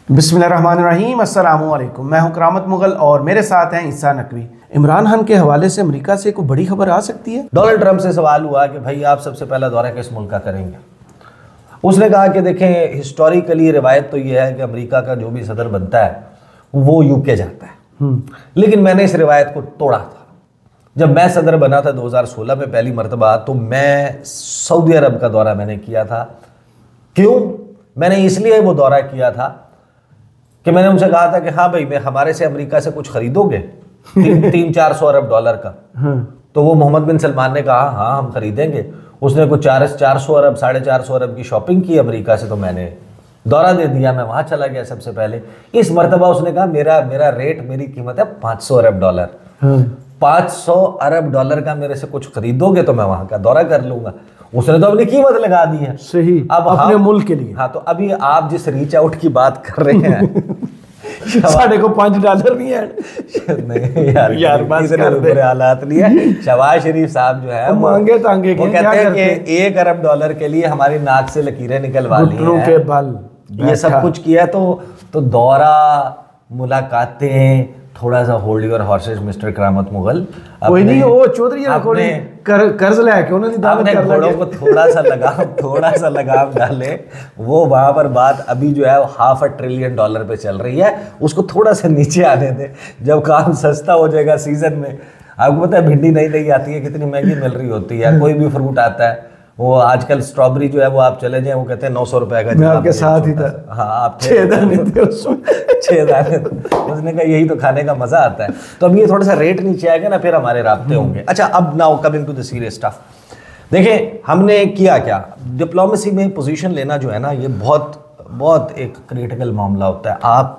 बिस्मिल्लाहिर्रहमानिर्रहीम, अस्सलामुअलैकुम। मैं हूं करामत मुगल और मेरे साथ हैं ईसा नकवी। इमरान खान के हवाले से अमेरिका से कोई बड़ी खबर आ सकती है। डोनाल्ड ट्रंप से सवाल हुआ कि भाई आप सबसे पहला दौरा किस मुल्क का करेंगे। उसने कहा कि देखें, हिस्टोरिकली रिवायत तो ये है कि अमेरिका का जो भी सदर बनता है वो यूके जाता है, लेकिन मैंने इस रिवायत को तोड़ा था। जब मैं सदर बना था 2016 में पहली मरतबा, तो मैं सऊदी अरब का दौरा मैंने किया था। क्यों? मैंने इसलिए वो दौरा किया था कि मैंने उनसे कहा था कि हाँ भाई, मैं हमारे से अमेरिका से कुछ खरीदोगे 300-400 अरब डॉलर का। तो वो मोहम्मद बिन सलमान ने कहा हाँ हम खरीदेंगे। उसने कुछ 400 अरब 450 अरब की शॉपिंग की अमेरिका से, तो मैंने दौरा दे दिया। मैं वहाँ चला गया सबसे पहले। इस मरतबा उसने कहा मेरा रेट, मेरी कीमत है 500 अरब डॉलर। 500 अरब डॉलर का मेरे से कुछ खरीदोगे तो मैं वहाँ का दौरा कर लूँगा। उसने तो अपनी कीमत लगा दी है। सही, अब अपने मुल्क के लिए। हाँ, तो अभी आप जिस रीच आउट की बात कर रहे हैं साढ़े को $5 नहीं है। नहीं यार बुरे हालात नहीं है। शहबाज शरीफ साहब जो है मांगे तांगे वो कहते हैं कि 1 अरब डॉलर के लिए हमारी नाक से लकीरें निकलवा ली हैं, के बल ये सब कुछ किया। तो दौरा, मुलाकातें, थोड़ा सा होल्ड योर हॉर्सेस मिस्टर करामत मुगल। कोई नहीं, वो चौधरी कर्ज लेके उन्होंने दावत कर घोड़ों को थोड़ा सा लगाम डाले। वो वहां पर बात अभी जो है $500 ट्रिलियन पे चल रही है, उसको थोड़ा सा नीचे आने दे। जब काम सस्ता हो जाएगा सीजन में, आपको पता है भिंडी नहीं आती है, कितनी महंगी मिल रही होती है। कोई भी फ्रूट आता है, वो आजकल स्ट्रॉबेरी जो है वो आप चले जाएं, वो कहते हैं 900 रुपए का। मैं आपके साथ ही था। हाँ, आप 6 दाने थे उसमें। 6 दाने। उसने कहा यही तो खाने का मजा आता है। तो अब ये थोड़ा सा रेट नीचे आएगा ना, फिर हमारे राब्ते होंगे। अच्छा, अब now coming to the serious stuff. देखें हमने किया क्या। डिप्लोमेसी में पोजीशन लेना जो है ना, ये बहुत बहुत एक क्रिटिकल मामला होता है। आप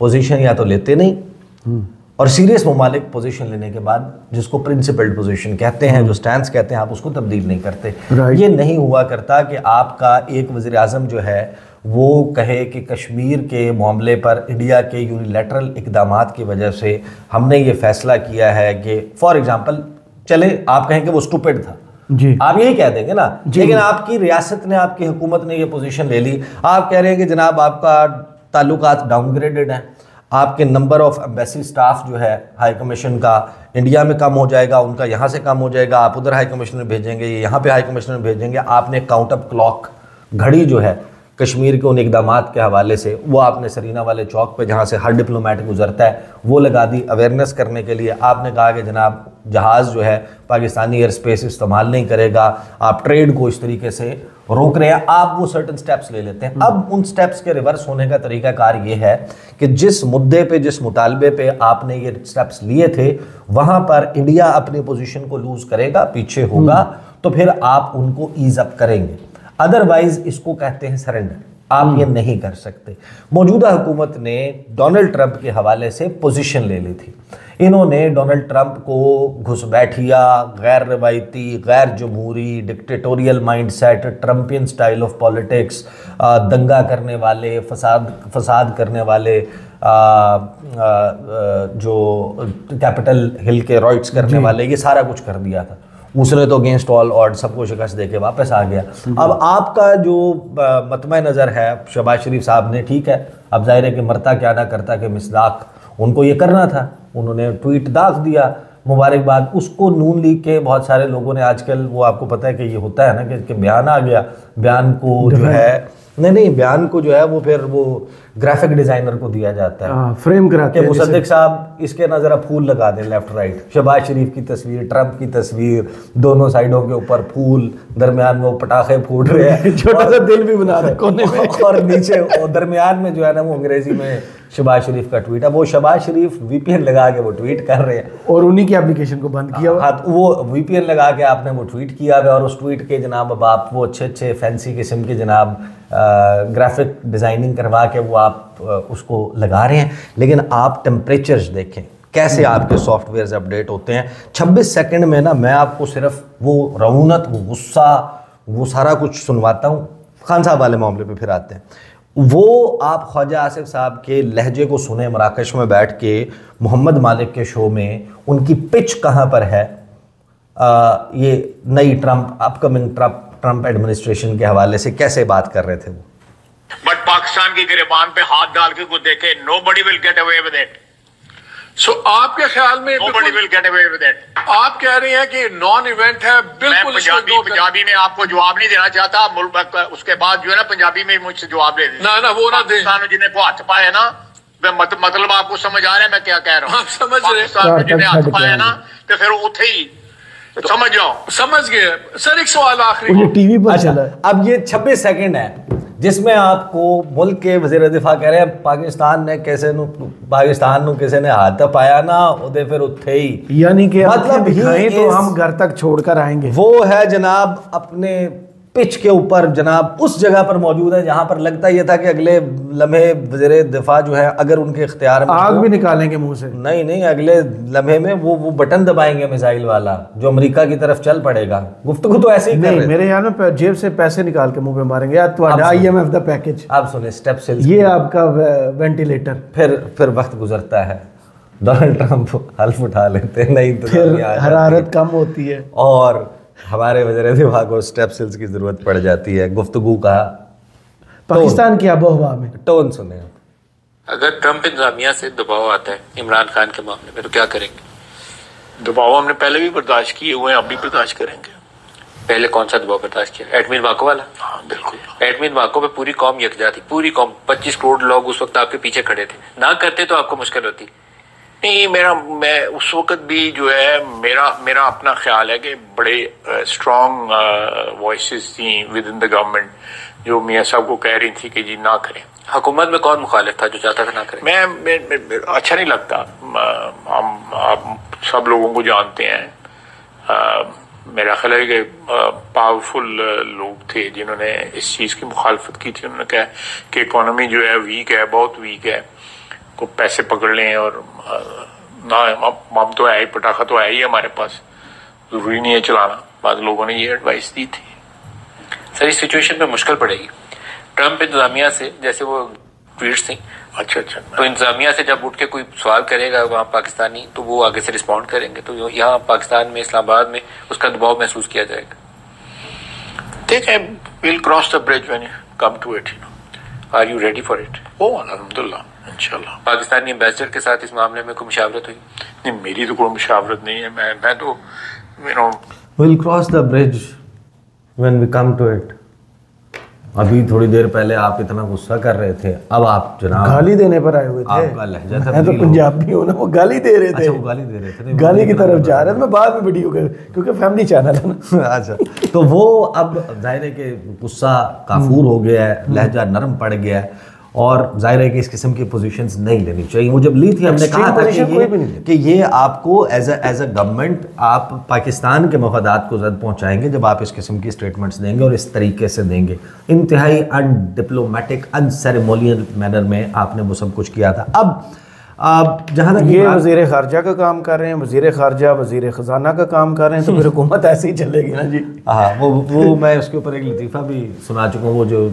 पोजीशन या तो लेते नहीं, और सीरियस ममालिक पोजीशन लेने के बाद, जिसको प्रिंसिपल्ड पोजीशन कहते हैं, जो स्टैंस कहते हैं, आप उसको तब्दील नहीं करते। ये नहीं हुआ करता कि आपका एक वज़ीर आज़म जो है वो कहे कि कश्मीर के मामले पर इंडिया के यूनिलैटरल इक़दामात की वजह से हमने ये फ़ैसला किया है कि फॉर एग्ज़ाम्पल, चले आप कहें कि वो स्टूपिड था जी, आप यही कह देंगे ना, लेकिन आपकी रियासत ने, आपकी हुकूमत ने ये पोजीशन ले ली। आप कह रहे हैं कि जनाब आपका ताल्लुकात डाउनग्रेडेड हैं, आपके नंबर ऑफ एम्बेसी स्टाफ जो है हाई कमीशन का इंडिया में कम हो जाएगा, उनका यहाँ से कम हो जाएगा, आप उधर हाई कमिश्नर भेजेंगे, ये यहाँ पे हाई कमिश्नर भेजेंगे। आपने काउंट अप क्लॉक, घड़ी जो है कश्मीर के उन इकदामात के हवाले से, वो आपने सरीना वाले चौक पे जहाँ से हर डिप्लोमेट गुजरता है वो लगा दी अवेयरनेस करने के लिए। आपने कहा कि जनाब जहाज़ जो है पाकिस्तानी एयर स्पेस इस्तेमाल नहीं करेगा, आप ट्रेड को इस तरीके से रोक रहे हैं। आप वो सर्टन स्टेप्स ले लेते हैं। अब उन स्टेप्स के रिवर्स होने का तरीकाकार ये है कि जिस मुद्दे पे, जिस मुतालबे पे आपने ये स्टेप्स लिए थे, वहाँ पर इंडिया अपनी पोजीशन को लूज़ करेगा, पीछे होगा, तो फिर आप उनको ईज अप करेंगे। अदरवाइज इसको कहते हैं सरेंडर। आप ये नहीं कर सकते। मौजूदा हुकूमत ने डोनाल्ड ट्रंप के हवाले से पोजीशन ले ली थी। इन्होंने डोनाल्ड ट्रंप को घुसपैठिया, गैर रवायती, गैर जमहूरी, dictatorial mindset, Trumpian style of politics, दंगा करने वाले, फसाद करने वाले, जो कैपिटल हिल के रॉइट्स करने वाले, ये सारा कुछ कर दिया था। उसने तो अगेंस्ट ऑल ऑड सबको शिकस्त दे के वापस आ गया। अब आपका जो मतमा नज़र है शहबाज शरीफ साहब ने, ठीक है, अब जाहिर है कि मरता क्या ना करता के मिसदाक उनको ये करना था, उन्होंने ट्वीट दाग दिया, मुबारकबाद। उसको नून लीग के बहुत सारे लोगों ने आजकल, वो आपको पता है कि ये होता है ना कि बयान आ गया, बयान को जो है नहीं बयान को जो है वो फिर वो ग्राफिक डिजाइनर को दिया जाता है, फ्रेम कराते हैं। मुसद्दिक साहब इसके ना जरा फूल लगा दें लेफ्ट राइट, शहबाज शरीफ की तस्वीर, ट्रंप की तस्वीर, दोनों साइडों के ऊपर फूल, दरमियान में वो पटाखे फूट रहे हैं, छोटा सा दिल भी बना रहे कोने में, और नीचे और दरमियान में जो है ना वो अंग्रेजी में शहबाज शरीफ का ट्वीट है। वो शहबाज शरीफ VPN लगा के वो ट्वीट कर रहे हैं, और उन्हीं की एप्लीकेशन को बंद किया हुआ। हाँ, तो वो VPN लगा के आपने वो ट्वीट किया है, और उस ट्वीट के जनाब अब आप वो अच्छे फैंसी किस्म के जनाब ग्राफिक डिज़ाइनिंग करवा के वो आप उसको लगा रहे हैं। लेकिन आप टेम्परेचर्स देखें कैसे आपके सॉफ्टवेयर्स अपडेट होते हैं। 26 सेकंड में ना मैं आपको सिर्फ वो रऊनत, वो गुस्सा, वो सारा कुछ सुनवाता हूँ। खान साहब वाले मामले पे फिर आते हैं। वो आप ख्वाजा आसिफ साहब के लहजे को सुने मराकश में बैठ के मोहम्मद मालिक के शो में, उनकी पिच कहाँ पर है, ये नई अपकमिंग ट्रंप एडमिनिस्ट्रेशन के हवाले से कैसे बात कर रहे थे वो। बट पाकिस्तान की गिरबान पे हाथ डाल के कुछ देखे, nobody will get away with it. सो आपके ख्याल में Nobody will get away with it. आप कह रहे हैं कि नॉन इवेंट है, मैं बिल्कुल इसको ignore करें। पंजाबी में आपको जवाब नहीं देना चाहता, उसके बाद जो है ना पंजाबी में मुझसे जवाब दे दीजिए। ना वो ना दे, जिन्हें को हाथ पाए ना, मतलब आपको समझ आ रहा है मैं क्या कह रहा हूँ? आप समझ रहे हैं? जिन्हें हाथ पाए ना तो फिर उठे ही समझ जाओ। समझ गए सर। एक सवाल आखिरी, टीवी पर अच्छा, चला। अब ये 26 सेकंड है जिसमें आपको मुल्क के वज़ीर दिफा कह रहे हैं पाकिस्तान ने किसी ने हाथ पाया ना उदे फिर उत्थे ही, यानी कि मतलब दिखाएं तो हम घर तक छोड़कर आएंगे। वो है जनाब अपने पिच के ऊपर, जनाब उस जगह पर मौजूद है जहां पर लगता ये था कि अगले लम्हे वज़ीर दिफा जो है अगर उनके इख्तियार में आग भी निकालेंगे मुंह से। नहीं, अगले लम्हे में वो बटन दबाएंगे मिसाइल वाला जो अमेरिका की तरफ चल पड़ेगा। गुफ्तगू तो ऐसे ही कर रहे मेरे ख्याल में जेब से पैसे निकाल के मुंह पे मारेंगे यार। तुम्हारा IMF दा पैकेज आप सुने, स्टेप सेल्स, ये आपका वेंटिलेटर। फिर वक्त गुजरता है, डोनाल्ड ट्रंप हल्फ उठा लेते हैं, नहीं तो फिर हरारत कम होती है और हमारे वज़ीर दिफा को स्टेप सेल्स की जरूरत पड़ जाती है। गुफ्तगू का पाकिस्तान की आबोहवा में टोन सुने। अगर ट्रंप इंतजामिया से दबाव आता है इमरान खान के मामले में तो क्या करेंगे? दबाव हमने पहले भी बर्दाश्त किए हुए हैं, अब भी बर्दाश्त करेंगे। पहले कौन सा दबाव बर्दाश्त किया? एडमिन वाको वाला? हाँ बिल्कुल। एडमिन वाको पे पूरी कौम यकजा थी, पूरी कौम, 25 करोड़ लोग उस वक्त आपके पीछे खड़े थे। ना करते तो आपको मुश्किल होती नहीं। मैं उस वक्त भी जो है मेरा अपना ख्याल है कि बड़े स्ट्रॉन्ग वॉइसेस थी विद इन द गवर्नमेंट जो मियाँ साहब को कह रही थी कि जी ना करें। हुकूमत में कौन मुखालिफ था जो चाहता था ना करें? मैं अच्छा नहीं लगता। हम आप सब लोगों को जानते हैं। मेरा ख्याल है कि पावरफुल लोग थे जिन्होंने इस चीज़ की मुखालफत की थी। उन्होंने कहा कि इकोनॉमी जो है वीक है, बहुत वीक है, को पैसे पकड़ लें और ना हम तो है ही, पटाखा तो है ही हमारे पास, ज़रूरी नहीं है चलाना। बाद लोगों ने ये एडवाइस दी थी। सर इस सिचुएशन में मुश्किल पड़ेगी ट्रंप इंतजामिया से, जैसे वो ट्वीट्स थी। अच्छा तो इंतजामिया से जब उठ के कोई सवाल करेगा वहाँ पाकिस्तानी तो वो आगे से रिस्पॉन्ड करेंगे, तो यहाँ पाकिस्तान में इस्लामाबाद में उसका दबाव महसूस किया जाएगा। देखें, will cross the bridge when you come to it. Are you ready for it? Oh अल्हम्दुलिल्लाह, इंशाल्लाह। पाकिस्तानी एम्बेसडर के साथ इस मामले में कोई मुशावरत हुई? नहीं, मेरी तो कोई मुशावरत नहीं है। मैं तो will cross the bridge when we come to it. अभी थोड़ी देर पहले आप इतना गुस्सा कर रहे थे, अब आप जनाब गाली देने पर आए हुए थे। आपका लहजा था, मैं तो पंजाबी हूँ ना, वो गाली दे रहे थे। अच्छा, वो गाली दे रहे थे, गाली की तरफ जा रहे थे। मैं बाद में वीडियो कर, क्योंकि फैमिली चैनल है ना। अच्छा, तो वो अब जाहिर है कि गुस्सा काफूर हो गया है, लहजा नरम पड़ गया है और जाहिर है कि इस किस्म की पोजीशंस नहीं लेनी चाहिए। वो जब ली थी हमने कहा था कि ये आपको एज अ गवर्नमेंट आप पाकिस्तान के मफादात को जद पहुंचाएंगे जब आप इस किस्म की स्टेटमेंट्स देंगे और इस तरीके से देंगे। इंतहाई अनडिप्लोमेटिक, अनसेरेमोनियल मैनर में आपने वो सब कुछ किया था। अब जहाँ तक ये वज़ीर ख़ारजा का काम कर रहे हैं, वज़ीर ख़ारजा वज़ीर ख़जाना का काम कर रहे हैं, तो फिर हुकूमत ऐसे ही चलेगी ना जी। हाँ, वो मैं उसके ऊपर एक लतीफ़ा भी सुना चुका हूँ। वो जो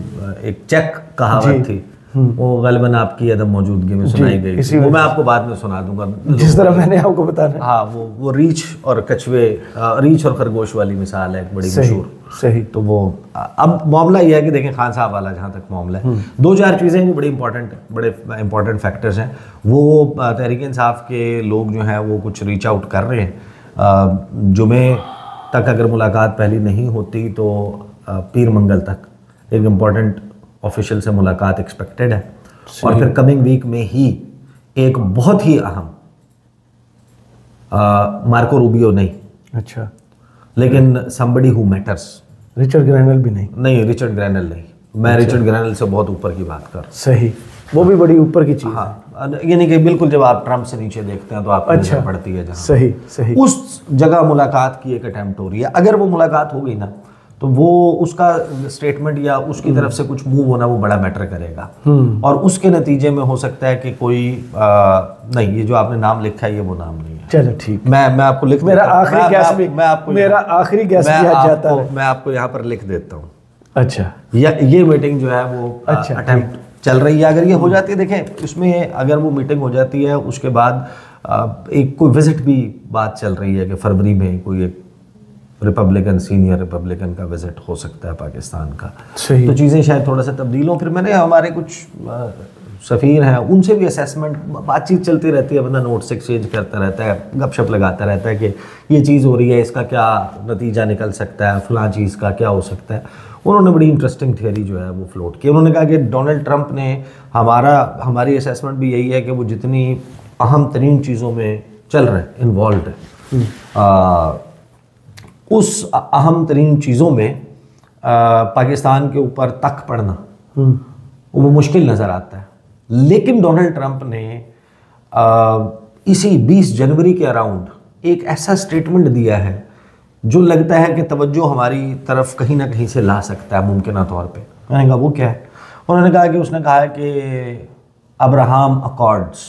एक चेक कहावत थी वो गलबन आपकी अदम मौजूदगी में सुनाई गई थी, वो मैं आपको बाद में सुना दूंगा जिस तरह मैंने आपको बताया। हाँ, वो रीछ और कछुए, रीछ और खरगोश वाली मिसाल है, एक बड़ी मशहूर। सही। तो वो अब मामला ये है कि देखें, खान साहब वाला जहाँ तक मामला है, 2-4 चीज़ें हैं जो बड़े इंपॉर्टेंट फैक्टर्स हैं। वो तहरीक इंसाफ के लोग जो हैं वो कुछ रीच आउट कर रहे हैं। जुमे तक अगर मुलाकात पहली नहीं होती तो पीर मंगल तक एक इम्पॉर्टेंट ऑफिशियल से मुलाकात एक्सपेक्टेड है और फिर कमिंग वीक में ही एक बहुत ही अहम मार्को रूबियो नहीं, अच्छा, लेकिन somebody who matters। रिचर्ड ग्रैनल भी नहीं, रिचर्ड ग्रैनल नहीं, मैं रिचर्ड ग्रैनल से बहुत ऊपर की बात कर। सही, वो भी बड़ी ऊपर की चीज़। हाँ, यानी कि बिल्कुल जब आप ट्रंप से नीचे देखते हैं तो आपको नजर पड़ती है जहाँ। सही, उस जगह मुलाकात की एक अटेम्प्ट हो रही है। अगर वो मुलाकात हो गई ना तो वो उसका स्टेटमेंट या उसकी तरफ से कुछ मूव होना वो बड़ा मैटर करेगा और उसके नतीजे में हो सकता है कि कोई नहीं, ये जो आपने नाम लिखा है ये वो नाम नहीं है। चलो ठीक, मैं आपको लिख, मेरा आखिरी गैस भी, मेरा आखिरी गैस भी आ जाता है, मैं आपको यहाँ पर लिख देता हूँ। अच्छा, ये मीटिंग जो है वो अटेम्प्ट चल रही है। अगर ये हो जाती है, देखें उसमें अगर वो मीटिंग हो जाती है उसके बाद एक कोई विजिट भी बात चल रही है कि फरवरी में कोई एक रिपब्लिकन, सीनियर रिपब्लिकन का विजिट हो सकता है पाकिस्तान का। सही। तो चीज़ें शायद थोड़ा सा तब्दील हों। फिर मैंने हमारे कुछ सफ़ीर हैं उनसे भी असेसमेंट, बातचीत चलती रहती है, बंदा नोट्स एक्सचेंज करता रहता है, गपशप लगाता रहता है कि ये चीज़ हो रही है, इसका क्या नतीजा निकल सकता है, फ़लाँ चीज़ का क्या हो सकता है। उन्होंने बड़ी इंटरेस्टिंग थियरी जो है वो फ्लोट की। उन्होंने कहा कि डोनाल्ड ट्रंप ने हमारी असेसमेंट भी यही है कि वो जितनी अहम तरीन चीज़ों में चल रहे हैं, इन्वॉल्व है, उस अहम तरीन चीज़ों में पाकिस्तान के ऊपर तक पड़ना वो मुश्किल नज़र आता है। लेकिन डोनाल्ड ट्रंप ने इसी 20 जनवरी के अराउंड एक ऐसा स्टेटमेंट दिया है जो लगता है कि तवज्जो हमारी तरफ कहीं ना कहीं से ला सकता है मुमकिन तौर पे। मैंने कहा वो क्या है? उन्होंने कहा कि उसने कहा है कि अब्राहम अकॉर्ड्स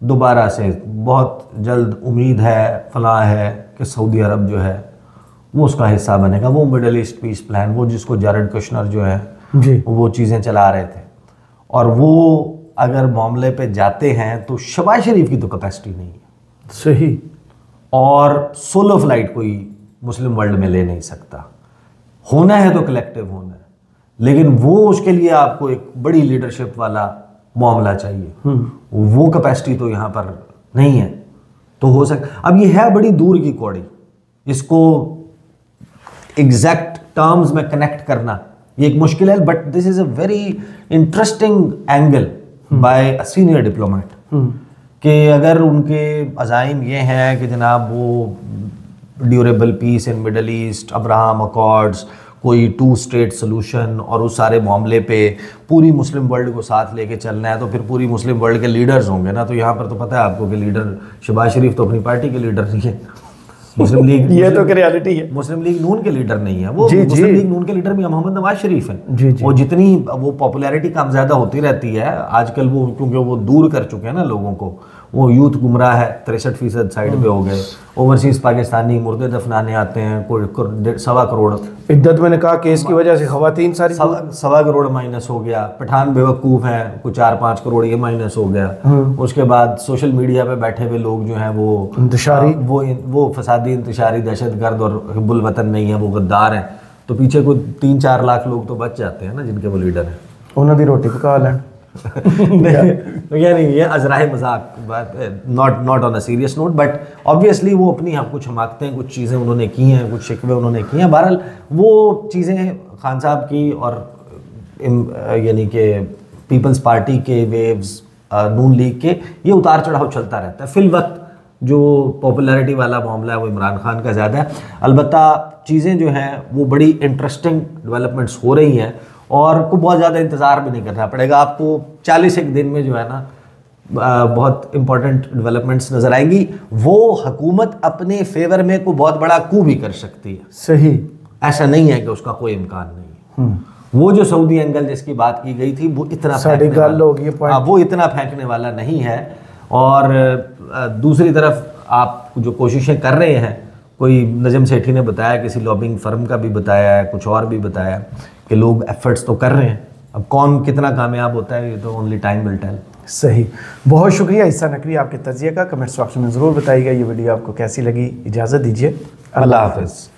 दोबारा से बहुत जल्द उम्मीद है, फलां है कि सऊदी अरब जो है वो उसका हिस्सा बनेगा। वो मिडल ईस्ट पीस प्लान, वो जिसको जारेड कुशनर जो है जी वो चीज़ें चला रहे थे, और वो अगर मामले पे जाते हैं तो शहबाज शरीफ की तो कैपेसिटी नहीं है। सही। और सोलो फ्लाइट कोई मुस्लिम वर्ल्ड में ले नहीं सकता। होना है तो कलेक्टिव होना है, लेकिन वो उसके लिए आपको एक बड़ी लीडरशिप वाला मामला चाहिए। वो कैपेसिटी तो यहाँ पर नहीं है। तो हो सकता, अब ये है बड़ी दूर की कौड़ी, इसको एग्जैक्ट टर्म्स में कनेक्ट करना ये एक मुश्किल है, but this is a very interesting angle by a senior diplomat कि अगर उनके अज़ाइम ये हैं कि जनाब वो durable peace in Middle East, Abraham Accords, कोई 2 स्टेट सोल्यूशन, और उस सारे मामले पे पूरी मुस्लिम वर्ल्ड को साथ लेके चलना है, तो फिर पूरी मुस्लिम वर्ल्ड के लीडर्स होंगे ना। तो यहाँ पर तो पता है आपको कि लीडर शहबाज शरीफ तो अपनी पार्टी के लीडर नहीं है, मुस्लिम लीग ये तो रियलिटी है। मुस्लिम लीग नून के लीडर नहीं है वो। जी, मुस्लिम जी। लीग नून के लीडर भी मोहम्मद नवाज शरीफ हैं। जी, जी। वो जितनी वो पॉपुलैरिटी कम ज़्यादा होती रहती है आजकल, वो क्योंकि वो दूर कर चुके हैं ना लोगों को। वो यूथ गुमराह है, 63% साइड पे हो गए। ओवरसीज़ पाकिस्तानी मुर्दे दफनाने आते हैं, कोई 1.25 करोड़। इद्दत मैंने कहा कि इसकी वजह से खवातीन सारी 1.25 करोड़ माइनस हो गया। पठान बेवकूफ़ हैं, कुछ 4-5 करोड़ ये माइनस हो गया। उसके बाद सोशल मीडिया पे बैठे हुए लोग जो हैं वो इंतशारी, वो फसादी, इंतशारी, दहशतगर्द और हिब्बुल वतन नहीं है, वो गद्दार हैं। तो पीछे कोई 3-4 लाख लोग तो बच जाते हैं ना जिनके वो लीडर हैं। उन्होंने दी रोटी पका लें। तो ये अजराह मजाक बात, not on a serious note, but obviously वो अपनी कुछ हमाकतें, कुछ चीज़ें उन्होंने की हैं, कुछ शिकवे उन्होंने किए हैं। बहरहाल वो चीज़ें खान साहब की और यानी कि पीपल्स पार्टी के वेव्स, नून लीग के, ये उतार चढ़ाव चलता रहता है। फिल वक्त जो पॉपुलैरिटी वाला मामला है वो इमरान खान का ज़्यादा है। अलबत्ता चीज़ें जो हैं वो बड़ी इंटरेस्टिंग डेवलपमेंट्स हो रही हैं, और को बहुत ज़्यादा इंतज़ार भी नहीं करना पड़ेगा आपको। 41 दिन में जो है ना बहुत इंपॉर्टेंट डेवलपमेंट्स नज़र आएंगी। वो हुकूमत अपने फेवर में को बहुत बड़ा कू भी कर सकती है। सही। ऐसा नहीं है कि उसका कोई इम्कान नहीं है। वो जो सऊदी एंगल जिसकी बात की गई थी वो इतना वो इतना फेंकने वाला नहीं है। और दूसरी तरफ आप जो कोशिशें कर रहे हैं, कोई नजम सेठी ने बताया, किसी लॉबिंग फर्म का भी बताया है, कुछ और भी बताया कि लोग एफर्ट्स तो कर रहे हैं। अब कौन कितना कामयाब होता है ये तो ओनली टाइम विल टेल। सही। बहुत शुक्रिया ईसा नकवी आपके तजिया का। कमेंट्स बॉक्स में ज़रूर बताइएगा ये वीडियो आपको कैसी लगी। इजाज़त दीजिए, अल्लाह हाफ़िज़।